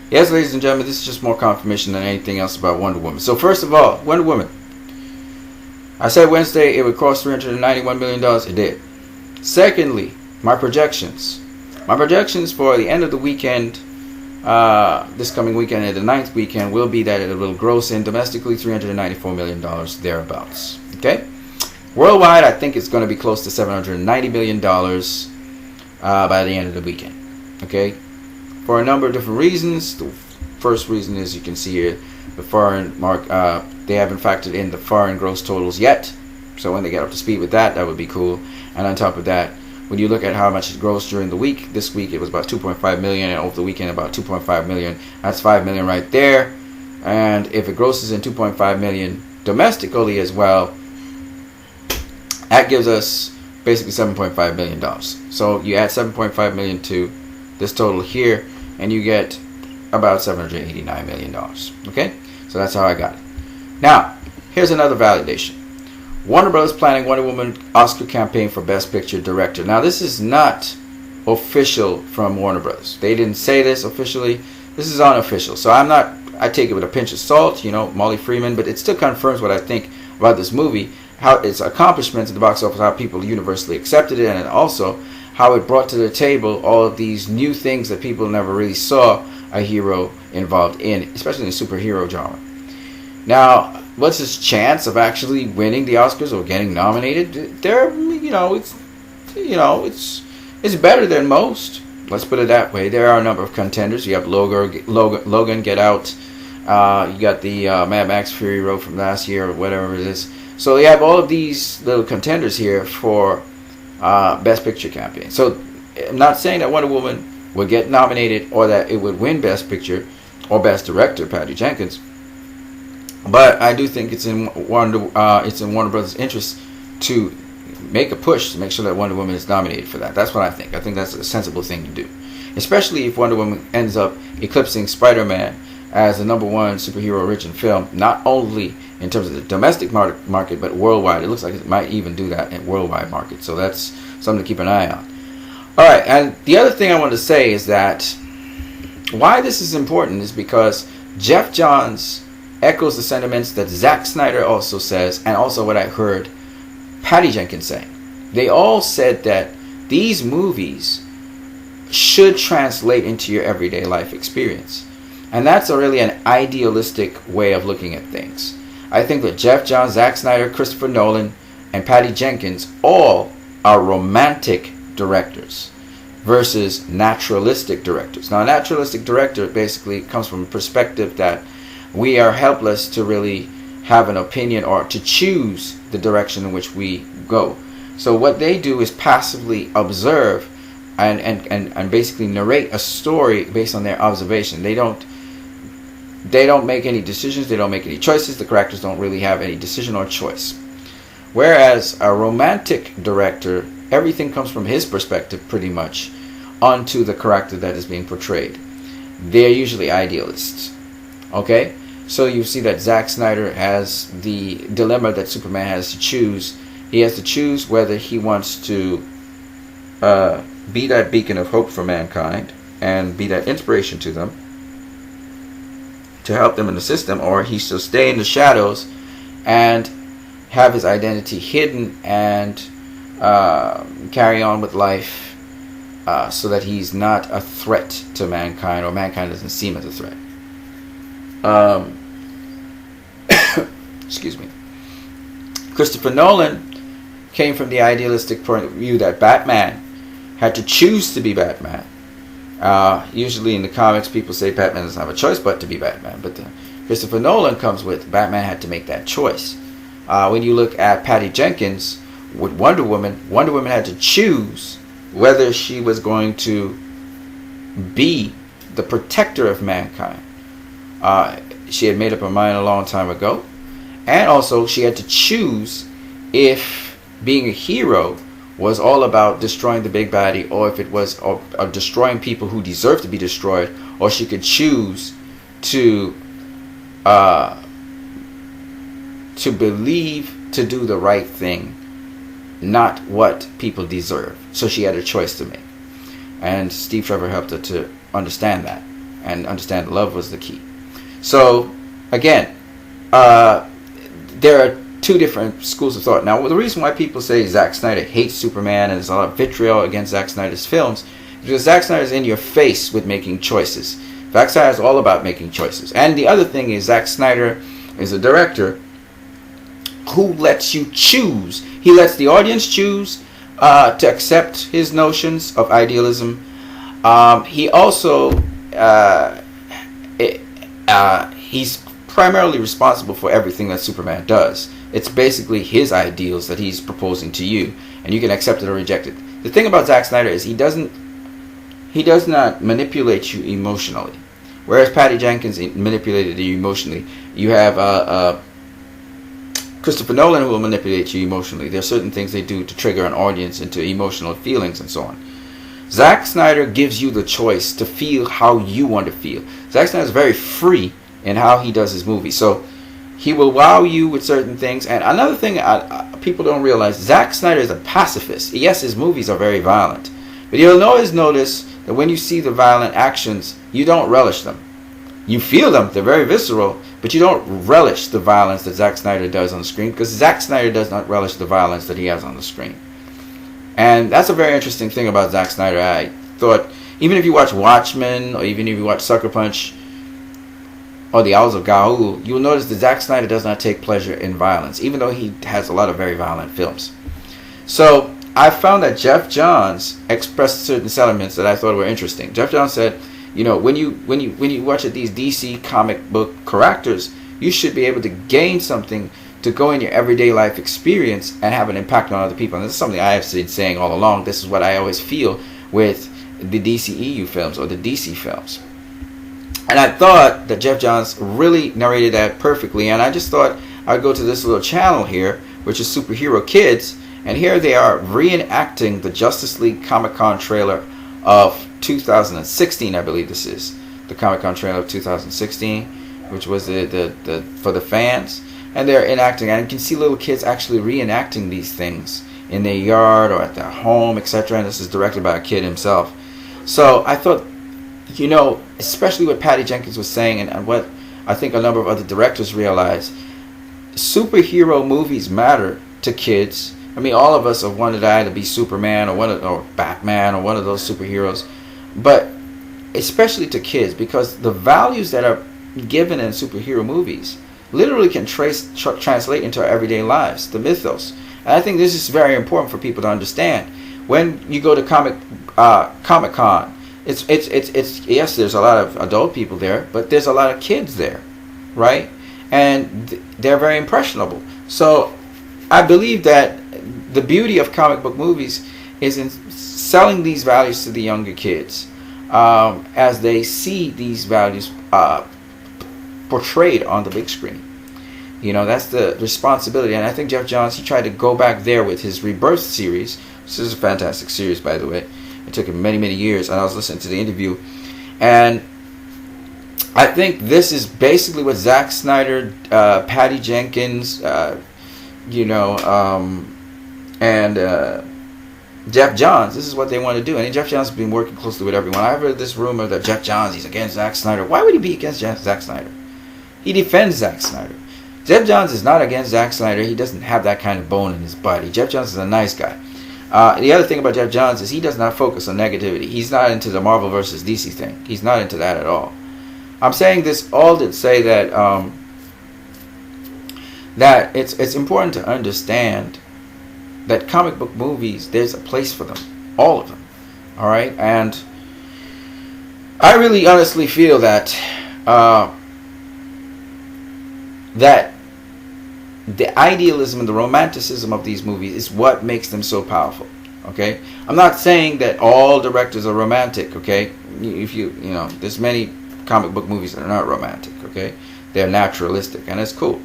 Yes, ladies and gentlemen, this is just more confirmation than anything else about Wonder Woman. So first of all, Wonder Woman. I said Wednesday it would cost $391 million. It did. Secondly, my projections. My projections for the end of the weekend, this coming weekend and the ninth weekend, will be that it will gross in domestically $394 million, thereabouts. Okay? Worldwide, I think it's going to be close to $790 million by the end of the weekend. Okay? For a number of different reasons. The first reason is, you can see here, the foreign they haven't factored in the foreign gross totals yet. So when they get up to speed with that, that would be cool. And on top of that, when you look at how much it grossed during the week, this week it was about 2.5 million, and over the weekend about 2.5 million. That's 5 million right there. And if it grosses in 2.5 million domestically as well, that gives us basically $7.5 million. So you add 7.5 million to this total here, and you get about $789 million. Okay? So that's how I got it. Now, here's another validation. Warner Bros. Planning Wonder Woman Oscar campaign for Best Picture Director. Now, this is not official from Warner Bros. They didn't say this officially. This is unofficial. So I take it with a pinch of salt, Molly Freeman, but it still confirms what I think about this movie, how its accomplishments at the box office, how people universally accepted it, and also how it brought to the table all of these new things that people never really saw a hero involved in, especially in the superhero genre. Now, what's his chance of actually winning the Oscars or getting nominated? It's better than most. Let's put it that way. There are a number of contenders. You have Logan, Get Out. You got the Mad Max Fury Road from last year or whatever it is. So you have all of these little contenders here for Best Picture campaign. So I'm not saying that Wonder Woman would get nominated or that it would win Best Picture or Best Director, Patty Jenkins. But I do think it's in Warner Brothers' interest to make a push to make sure that Wonder Woman is nominated for that. That's what I think. I think that's a sensible thing to do, especially if Wonder Woman ends up eclipsing Spider-Man as the #1 superhero-origin film, not only in terms of the domestic market, but worldwide. It looks like it might even do that in worldwide market. So that's something to keep an eye on. All right, and the other thing I want to say is that why this is important is because Geoff Johns echoes the sentiments that Zack Snyder also says, and also what I heard Patty Jenkins say. They all said that these movies should translate into your everyday life experience. And that's really an idealistic way of looking at things. I think that Geoff Johns, Zack Snyder, Christopher Nolan, and Patty Jenkins all are romantic directors versus naturalistic directors. Now, a naturalistic director basically comes from a perspective that we are helpless to really have an opinion or to choose the direction in which we go. So what they do is passively observe and basically narrate a story based on their observation. They don't make any decisions. They don't make any choices. The characters don't really have any decision or choice. Whereas a romantic director, everything comes from his perspective pretty much onto the character that is being portrayed. They're usually idealists. Okay? So you see that Zack Snyder has the dilemma that Superman has to choose. He has to choose whether he wants to be that beacon of hope for mankind and be that inspiration to them, to help them and assist them, or he shall stay in the shadows and have his identity hidden and carry on with life so that he's not a threat to mankind, or mankind doesn't seem as a threat. Excuse me. Christopher Nolan came from the idealistic point of view that Batman had to choose to be Batman. Usually in the comics, people say Batman doesn't have a choice but to be Batman. But Christopher Nolan comes with Batman had to make that choice. When you look at Patty Jenkins with Wonder Woman had to choose whether she was going to be the protector of mankind. She had made up her mind a long time ago. And also she had to choose if being a hero was all about destroying the big baddie, or if it was destroying people who deserve to be destroyed, or she could choose to believe to do the right thing, not what people deserve. So she had a choice to make. And Steve Trevor helped her to understand that. and understand love was the key. So again, there are two different schools of thought. Now, the reason why people say Zack Snyder hates Superman and there's a lot of vitriol against Zack Snyder's films is because Zack Snyder's in your face with making choices. Zack Snyder is all about making choices. And the other thing is, Zack Snyder is a director who lets you choose. He lets the audience choose to accept his notions of idealism. He also he's primarily responsible for everything that Superman does. It's basically his ideals that he's proposing to you, and you can accept it or reject it. The thing about Zack Snyder is he does not manipulate you emotionally, whereas Patty Jenkins manipulated you emotionally. You have Christopher Nolan who will manipulate you emotionally. There are certain things they do to trigger an audience into emotional feelings and so on. Zack Snyder gives you the choice to feel how you want to feel. Zack Snyder is very free in how he does his movies. So he will wow you with certain things. And another thing people don't realize, Zack Snyder is a pacifist. Yes, his movies are very violent. But you'll always notice that when you see the violent actions, you don't relish them. You feel them, they're very visceral, but you don't relish the violence that Zack Snyder does on the screen, because Zack Snyder does not relish the violence that he has on the screen. And that's a very interesting thing about Zack Snyder. I thought, even if you watch Watchmen, or even if you watch Sucker Punch, or The Owls of Gaul, you'll notice that Zack Snyder does not take pleasure in violence, even though he has a lot of very violent films. So I found that Geoff Johns expressed certain sentiments that I thought were interesting. Geoff Johns said, you know, when you watch these DC comic book characters, you should be able to gain something to go in your everyday life experience and have an impact on other people. And this is something I have been saying all along. This is what I always feel with the DCEU films or the DC films. And I thought that Geoff Johns really narrated that perfectly. And I just thought I'd go to this little channel here, which is Superhero Kids. And here they are reenacting the Justice League Comic-Con trailer of 2016, I believe this is. The Comic-Con trailer of 2016, which was the for the fans. And they're enacting, and you can see little kids actually reenacting these things in their yard or at their home, etc. And this is directed by a kid himself. So I thought, you know, especially what Patty Jenkins was saying, and what I think a number of other directors realized, superhero movies matter to kids. I mean, all of us have wanted to either be Superman or Batman or one of those superheroes, but especially to kids, because the values that are given in superhero movies literally can translate into our everyday lives, the mythos. And I think this is very important for people to understand. When you go to Comic-Con, it's yes, there's a lot of adult people there, but there's a lot of kids there, right? And they're very impressionable. So I believe that the beauty of comic book movies is in selling these values to the younger kids, as they see these values portrayed on the big screen. You know, that's the responsibility. And I think Geoff Johns, he tried to go back there with his Rebirth series. This is a fantastic series, by the way. It took him many, many years, and I was listening to the interview, and I think this is basically what Zack Snyder, Patty Jenkins, and Geoff Johns, this is what they want to do. And Geoff Johns has been working closely with everyone. I've heard this rumor that Geoff Johns, he's against Zack Snyder. Why would he be against Zack Snyder? He defends Zack Snyder. Geoff Johns is not against Zack Snyder. He doesn't have that kind of bone in his body. Geoff Johns is a nice guy. The other thing about Geoff Johns is he does not focus on negativity. He's not into the Marvel versus DC thing. He's not into that at all. I'm saying this all to say that that it's important to understand that comic book movies, there's a place for them, all of them. All right, and I really honestly feel that that the idealism and the romanticism of these movies is what makes them so powerful. Okay, I'm not saying that all directors are romantic. Okay, if you know, there's many comic book movies that are not romantic. Okay, they're naturalistic, and it's cool.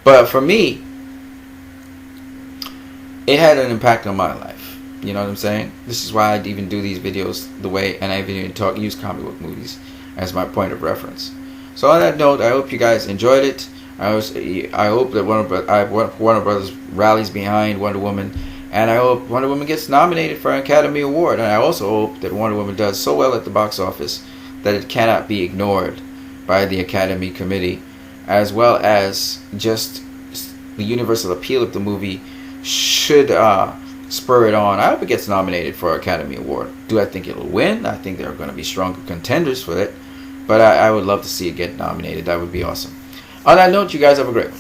But for me, it had an impact on my life. You know what I'm saying? This is why I even do these videos the way, and I even use comic book movies as my point of reference. So on that note, I hope you guys enjoyed it. I hope that Warner Brothers rallies behind Wonder Woman, and I hope Wonder Woman gets nominated for an Academy Award. And I also hope that Wonder Woman does so well at the box office that it cannot be ignored by the Academy Committee, as well as just the universal appeal of the movie should spur it on. I hope it gets nominated for Academy Award. Do I think it'll win? I think there are going to be stronger contenders for it, but I would love to see it get nominated. That would be awesome. On that note, you guys have a great one.